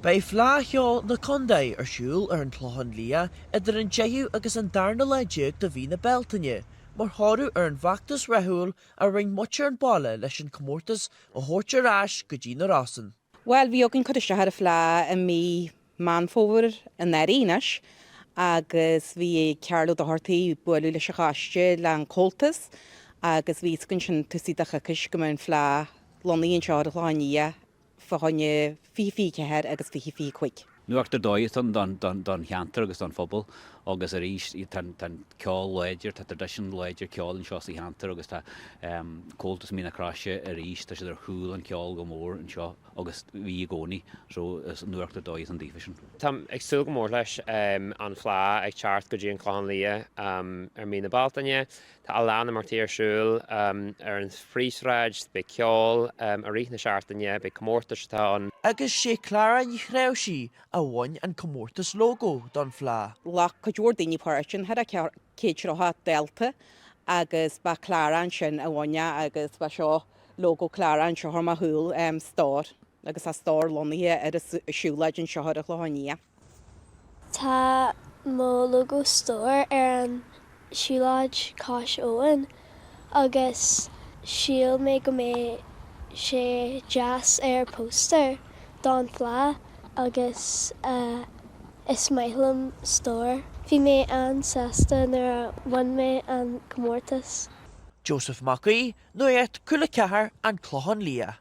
Beidh Fleadh Cheoil na Chontae siúl an gClochán Liath idir an deithú agus an darna leidéag do bhí na Bealtaine, mar thorú an bhachtas rathúil a ring muir an balla leis an comórtas a thuirte rais go dtí na rasan. Wel, bhí ogin chuiste ar a Fleadh a mí man fómhar an éiris, agus bhí cearlú a thuirtaí buú leis a chaiste le an coltas, agus bhí gon sin tusaí a chacais go mbeidh Fleadh lonaíonn seo a gClochán Liath fáinne fí ceir agus fí chuig. Nuacht dóid don cheantar agus don phobal agus a rís tan ceáil leidir, tá tradition leidir ceáil an seo sa cheantar agus tá cóltas mína cráise a rís tá siad ar chúil an ceáil go mór an seo agus bhí gcónaí so nuacht dóid an dífisin. Tá ag súil go mór leis an Fleadh ag teart go dtí an gClochán Liath ar mí na Bealtaine, tá alána mar tíarsúil ar an phríosráid be ceáil a rith na seaartaine be comórtas tá. Agus sé clara ní chréimhsí a bhain an comórtas logo don Fleadh. Lach go dúir daoine páirtin had a céitreatha Delta agus ba chláran sin a bhaine agus ba seo logo chláran seo mar thuúil stór agus a stór lonaithe ar a siúlaid an seo a gClochán Liath. Tá mó logo stór ar an siúlaid cáis óin agus síl mé go mé sé jazz ar póster don Fleadh agus is maithlim stór. Bhí mé an sasta nuair a bhain mé an comórtas. Joseph Mackey, Nuacht Cúla4 an gClochán Liath.